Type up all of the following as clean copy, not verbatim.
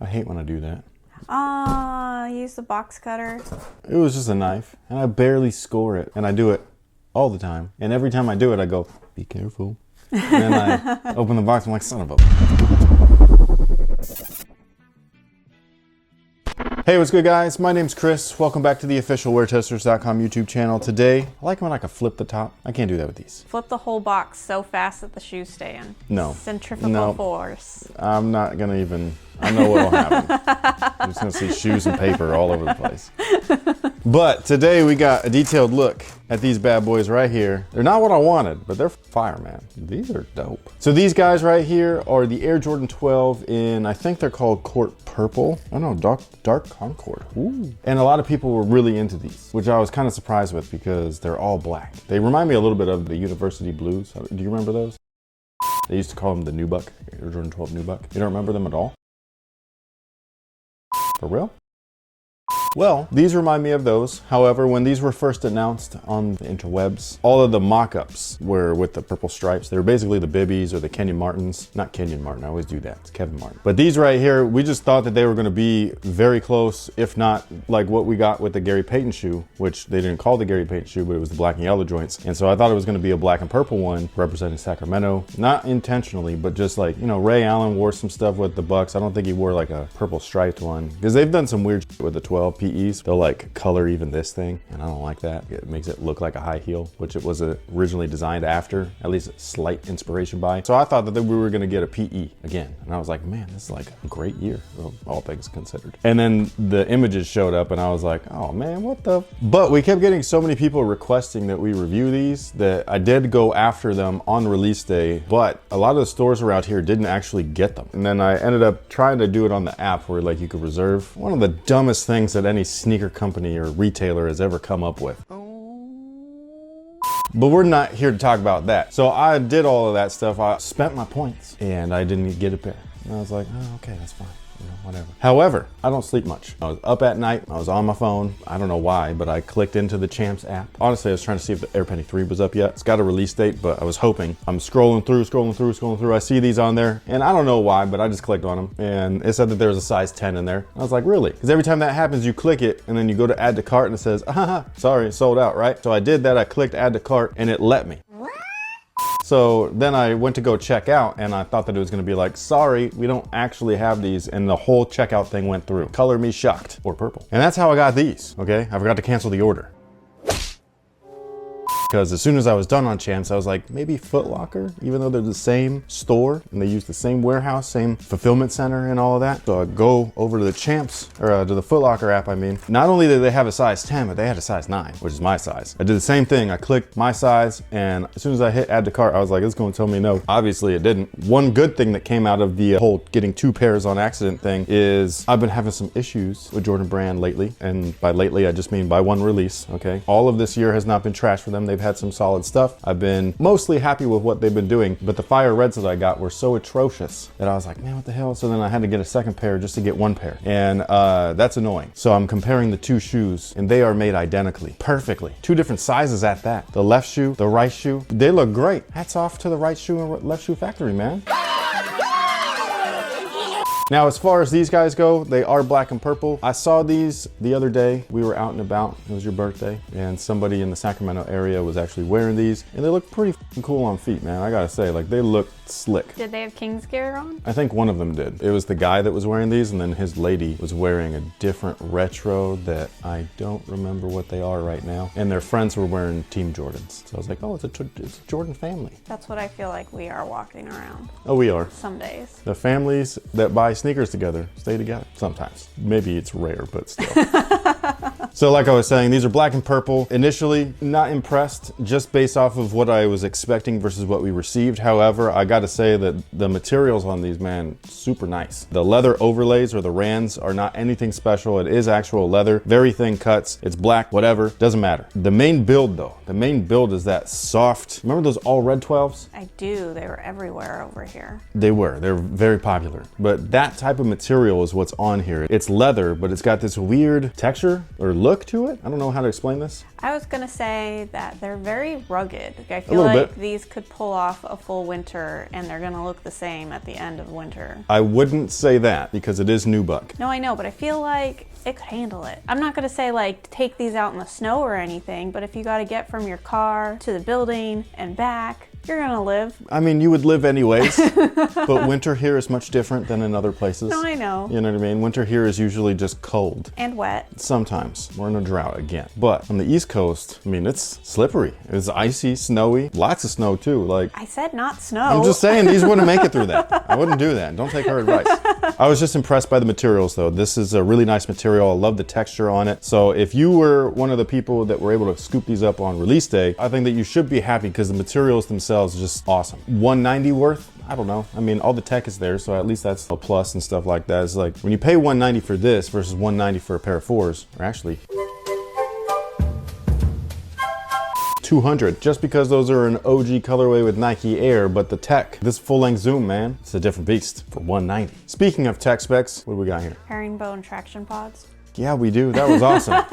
I hate when I do that. Use the box cutter. It was just a knife, and I barely score it, and I do it all the time. And every time I do it, I go, be careful. And then I open the box, I'm like, son of a... Hey, what's good, guys? My name's Chris. Welcome back to the official WearTesters.com YouTube channel. Today, I like when I can flip the top. I can't do that with these. Flip the whole box so fast that the shoes stay in. No. Centrifugal force. I'm not gonna even... I know what'll happen. I'm just gonna see shoes and paper all over the place. But today we got a detailed look at these bad boys right here. They're not what I wanted, but they're fire, man. These are dope. So these guys right here are the Air Jordan 12 in, I think they're called Court Purple. Oh no, Dark Concord. Ooh. And a lot of people were really into these, which I was kind of surprised with because they're all black. They remind me a little bit of the University Blues. Do you remember those? They used to call them the Nubuck, Air Jordan 12 Nubuck. You don't remember them at all? For real? Well, these remind me of those. However, when these were first announced on the interwebs, all of the mock-ups were with the purple stripes. They were basically the Bibbies or the Kenyon Martins. Not Kenyon Martin, I always do that. It's Kevin Martin. But these right here, we just thought that they were gonna be very close, if not like what we got with the Gary Payton shoe, which they didn't call the Gary Payton shoe, but it was the black and yellow joints. And so I thought it was gonna be a black and purple one representing Sacramento. Not intentionally, but just like, you know, Ray Allen wore some stuff with the Bucks. I don't think he wore like a purple striped one because they've done some weird shit with the 12 PEs. They'll like color even this thing, and I don't like that. It makes it look like a high heel, which it was originally designed after, at least a slight inspiration by. So I thought that we were gonna get a PE again. And I was like, man, this is like a great year, all things considered. And then the images showed up and I was like, oh man, what the? But we kept getting so many people requesting that we review these that I did go after them on release day, but a lot of the stores around here didn't actually get them. And then I ended up trying to do it on the app where like you could reserve. One of the dumbest things that any sneaker company or retailer has ever come up with. But we're not here to talk about that. So I did all of that stuff. I spent my points and I didn't get a pair. And I was like, oh, okay, that's fine. You know, whatever. However, I don't sleep much. I was up at night, I was on my phone. I don't know why, but I clicked into the Champs app. Honestly, I was trying to see if the Air Penny 3 was up yet. It's got a release date, but I was hoping. I'm scrolling through. I see these on there, and I don't know why, but I just clicked on them. And it said that there was a size 10 in there. I was like, really? Because every time that happens, you click it, and then you go to add to cart, and it says, sorry, sold out, right? So I did that, I clicked add to cart, and it let me. So then I went to go check out and I thought that it was gonna be like, sorry, we don't actually have these, and the whole checkout thing went through. Color me shocked, or purple. And that's how I got these, okay? I forgot to cancel the order. Because as soon as I was done on Champs, I was like, maybe Foot Locker, even though they're the same store and they use the same warehouse, same fulfillment center and all of that. So I go over to the Champs, or to the Foot Locker app, I mean. Not only did they have a size 10, but they had a size 9, which is my size. I did the same thing. I clicked my size, and as soon as I hit add to cart, I was like, it's going to tell me no. Obviously it didn't. One good thing that came out of the whole getting 2 pairs on accident thing is I've been having some issues with Jordan Brand lately. And by lately, I just mean by one release, okay? All of this year has not been trash for them. They've had some solid stuff. I've been mostly happy with what they've been doing, but the fire reds that I got were so atrocious that I was like, man, what the hell? So then I had to get a second pair just to get 1 pair. And that's annoying. So I'm comparing the 2 shoes, and they are made identically, perfectly. 2 different sizes at that. The left shoe, the right shoe, they look great. Hats off to the right shoe and left shoe factory, man. Now, as far as these guys go, they are black and purple. I saw these the other day. We were out and about. It was your birthday, and somebody in the Sacramento area was actually wearing these, and they look pretty cool on feet, man. I gotta say, like, they look slick. Did they have King's gear on? I think one of them did. It was the guy that was wearing these, and then his lady was wearing a different retro that I don't remember what they are right now. And their friends were wearing Team Jordans. So I was like, oh, it's a Jordan family. That's what I feel like we are walking around. Oh, we are. Some days. The families that buy sneakers together stay together sometimes. Maybe it's rare, but still. So like I was saying, these are black and purple. Initially, not impressed just based off of what I was expecting versus what we received. However, I gotta say that the materials on these, man, super nice. The leather overlays or the rands are not anything special. It is actual leather, very thin cuts. It's black, whatever, doesn't matter. The main build though, the main build is that soft, remember those all red 12s? I do, they were everywhere over here. They're very popular. But that type of material is what's on here. It's leather, but it's got this weird texture or look to it. I don't know how to explain this. I was gonna say that they're very rugged. I A feel little like bit. these could pull off a full winter and they're gonna look the same at the end of winter. I wouldn't say that because it is nubuck. No, I know, but I feel like it could handle it. I'm not gonna say like take these out in the snow or anything, but if you gotta get from your car to the building and back, you're gonna live. I mean, you would live anyways, but winter here is much different than in other places. No, I know. You know what I mean? Winter here is usually just cold. And wet. Sometimes. We're in a drought again. But on the East Coast, I mean, it's slippery. It's icy, snowy, lots of snow too. Like, I said not snow. I'm just saying these wouldn't make it through that. I wouldn't do that. Don't take her advice. I was just impressed by the materials though. This is a really nice material. I love the texture on it. So if you were one of the people that were able to scoop these up on release day, I think that you should be happy because the materials themselves are just awesome. $190 worth? I don't know. I mean, all the tech is there, so at least that's a plus and stuff like that. It's like when you pay $190 for this versus $190 for a pair of fours, or actually $200, just because those are an OG colorway with Nike Air, but the tech, this full-length zoom, man, it's a different beast for $190. Speaking of tech specs, what do we got here? Herringbone traction pods. Yeah, we do. That was awesome.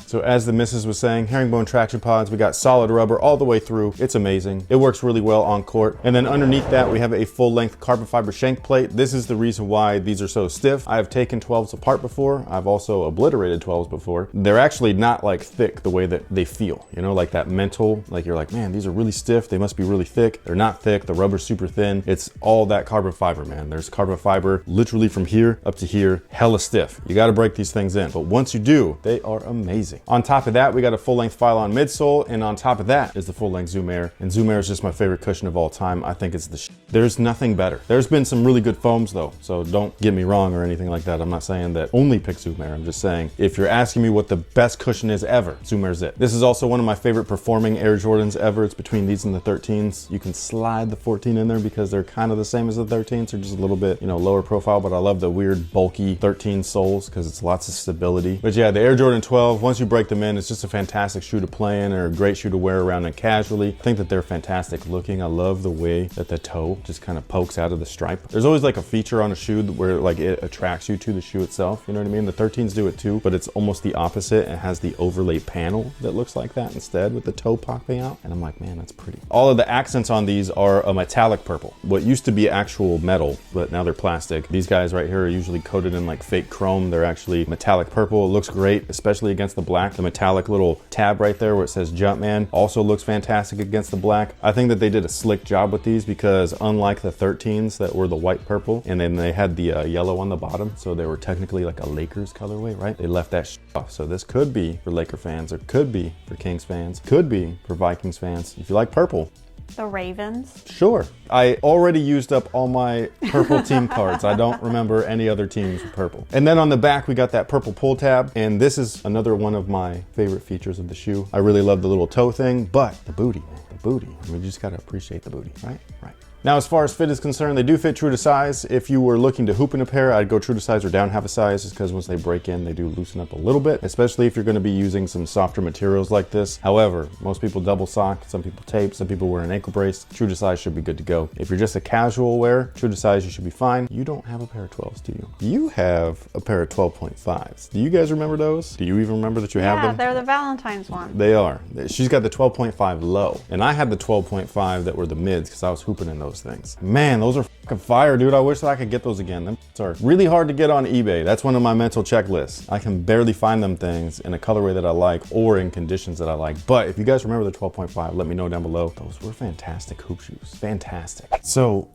So as the missus was saying, herringbone traction pods, we got solid rubber all the way through. It's amazing. It works really well on court. And then underneath that, we have a full length carbon fiber shank plate. This is the reason why these are so stiff. I have taken 12s apart before. I've also obliterated 12s before. They're actually not like thick the way that they feel, you know, like that mental, like you're like, man, these are really stiff. They must be really thick. They're not thick. The rubber's super thin. It's all that carbon fiber, man. There's carbon fiber literally from here up to here, hella stiff. You got to break these things in. But once you do, they are amazing. On top of that, we got a full-length Phylon midsole, and on top of that is the full-length Zoom Air. And Zoom Air is just my favorite cushion of all time. I think it's the There's nothing better. There's been some really good foams though, so don't get me wrong or anything like that. I'm not saying that only pick Zoom Air. I'm just saying if you're asking me what the best cushion is ever, Zoom Air's it. This is also one of my favorite performing Air Jordans ever. It's between these and the 13s. You can slide the 14 in there because they're kind of the same as the 13s. They're just a little bit, you know, lower profile, but I love the weird bulky 13 soles because it's lots of stability. But yeah, the Air Jordan 12, once you break them in, it's just a fantastic shoe to play in or a great shoe to wear around and casually. I think that they're fantastic looking. I love the way that the toe just kind of pokes out of the stripe. There's always like a feature on a shoe where like it attracts you to the shoe itself. You know what I mean? The 13s do it too, but it's almost the opposite. It has the overlay panel that looks like that instead with the toe popping out. And I'm like, man, that's pretty. All of the accents on these are a metallic purple. What used to be actual metal, but now they're plastic. These guys right here are usually coated in like fake chrome. They're actually metallic purple. It looks great, especially against the black. The metallic little tab right there where it says Jumpman also looks fantastic against the black. I think that they did a slick job with these because unlike the 13s that were the white purple and then they had the yellow on the bottom, so they were technically like a Lakers colorway, right? They left that off. So this could be for Laker fans, or could be for Kings fans, could be for Vikings fans. If you like purple, The Ravens. sure. I already used up all my purple team cards. I don't remember any other teams with purple. And then on the back, we got that purple pull tab. And this is another one of my favorite features of the shoe. I really love the little toe thing, but the booty, man, the booty. I mean, you just gotta appreciate the booty, right? Right. Now, as far as fit is concerned, they do fit true to size. If you were looking to hoop in a pair, I'd go true to size or down half a size, just because once they break in, they do loosen up a little bit, especially if you're gonna be using some softer materials like this. However, most people double sock, some people tape, some people wear an ankle brace. True to size should be good to go. If you're just a casual wear, true to size, you should be fine. You don't have a pair of 12s, do you? You have a pair of 12.5s. Do you guys remember those? Do you even remember that you have Yeah, them? they're the Valentine's one. They are. She's got the 12.5 low, and I had the 12.5 that were the mids because I was hooping in those things. Man, those are fucking fire, dude. I wish that I could get those again. Them are really hard to get on eBay. That's one of my mental checklists. I can barely find them things in a colorway that I like or in conditions that I like. But if you guys remember the 12.5, let me know down below. Those were fantastic hoop shoes. Fantastic. So,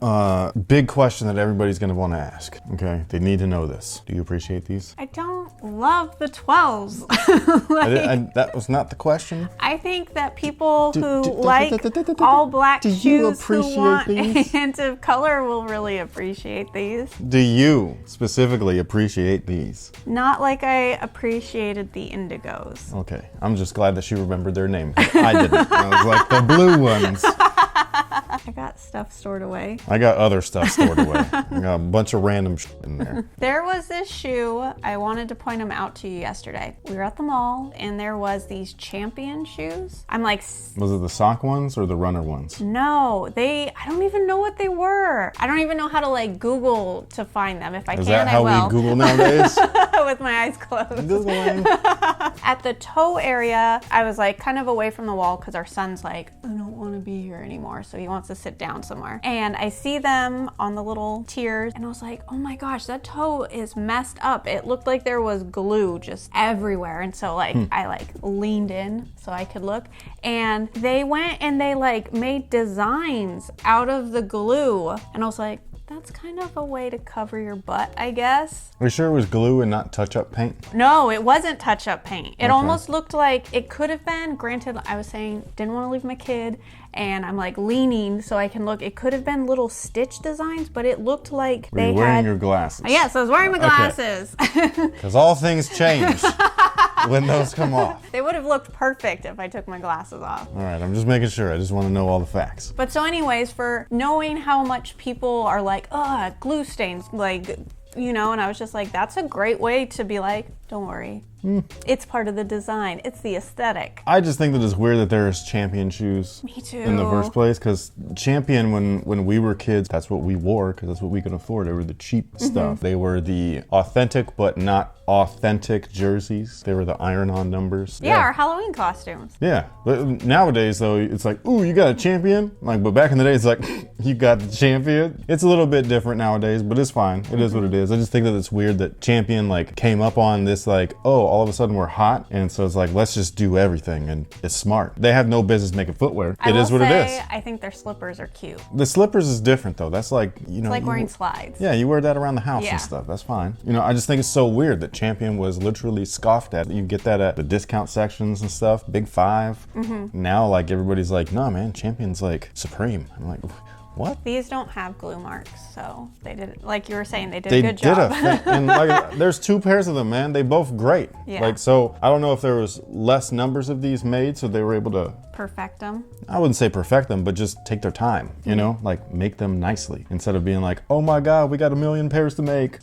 big question that everybody's gonna want to ask. Okay, they need to know this. Do you appreciate these? I don't love the 12s. That was not the question. I think that people who like all black shoes who want a hint of color will really appreciate these. Do you specifically appreciate these? Not like I appreciated the indigos. Okay, I'm just glad that she remembered their name. I didn't. I was like, the blue ones. I got stuff stored away. I got other stuff stored away. I got a bunch of random shit in there. There was this shoe. I wanted to point them out to you yesterday. We were at the mall and there was these Champion shoes. I'm like, Was it the sock ones or the runner ones? no, I don't even know what they were. I don't even know how to like Google to find them. If I Is can, that how I will. we Google nowadays? With my eyes closed. Googling. At the toe area, I was like kind of away from the wall because our son's like, I don't want to be here anymore. So he wants to sit down somewhere. And I see them on the little tiers and I was like, oh my gosh, that toe is messed up. It looked like there was glue just everywhere. And so like I like leaned in so I could look, and they went and they like made designs out of the glue. And I was like, that's kind of a way to cover your butt, I guess. Are you sure it was glue and not touch-up paint? No, it wasn't touch-up paint. It Okay. almost looked like it could have been. Granted, I was saying didn't want to leave my kid, and I'm like leaning so I can look. It could have been little stitch designs, but it looked like Were you wearing your glasses? Yes, I was wearing my Okay. glasses. Because all things change when those come off. They would have looked perfect if I took my glasses off. All right, I'm just making sure. I just want to know all the facts. But so anyways, for knowing how much people are like, ugh, glue stains, like, you know, and I was just like, that's a great way to be like, don't worry. It's part of the design. It's the aesthetic. I just think that it's weird that there's Champion shoes Me too. in the first place, because Champion, when we were kids, that's what we wore because that's what we could afford. They were the cheap stuff. They were the authentic but not authentic jerseys. They were the iron-on numbers. Yeah, our Halloween costumes. Yeah, but nowadays though, it's like, ooh, you got a Champion? Like, but back in the day, it's like, you got the Champion? It's a little bit different nowadays, but it's fine. It is what it is. I just think that it's weird that Champion like came up on this like, oh, all of a sudden we're hot, and so it's like, let's just do everything, and it's smart. They have no business making footwear. It is what it is. I think their slippers are cute. The slippers is different though. That's like, you know, It's like you- wearing slides. yeah, you wear that around the house Yeah. and stuff. That's fine. You know, I just think it's so weird that Champion was literally scoffed at. You get that at the discount sections and stuff, Big Five. Now, like, everybody's like, no, man, Champion's like supreme. I'm like, what? These don't have glue marks, so they did, like you were saying, they did They a good did job. and like, there's two pairs of them, man. They both great. Yeah. Like, so I don't know if there was less numbers of these made, so they were able to, Perfect them. I wouldn't say perfect them, but just take their time, you know, like make them nicely instead of being like, oh my God, we got 1 million pairs to make.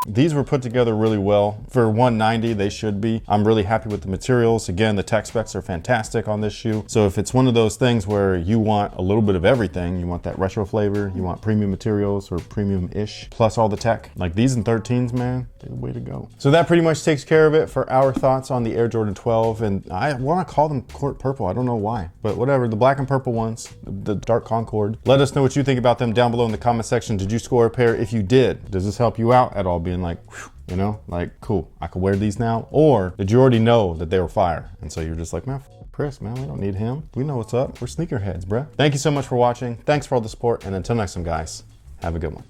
These were put together really well. For $190, they should be. I'm really happy with the materials. Again, the tech specs are fantastic on this shoe. So if it's one of those things where you want a little bit of everything, you want that retro flavor, you want premium materials or premium-ish, plus all the tech, like these in 13s, man, they're the way to go. So that pretty much takes care of it for our thoughts on the Air Jordan 12. And I want to call them court purple. I don't know why, but whatever. The black and purple ones, the Dark Concord. Let us know what you think about them down below in the comment section. Did you score a pair? If you did, does this help you out at all? Being like, whew, you know, like, cool, I could wear these now? Or did you already know that they were fire? And so you're just like, man, f Chris, man, we don't need him. We know what's up. We're sneakerheads, bruh. Thank you so much for watching. Thanks for all the support. And until next time, guys, have a good one.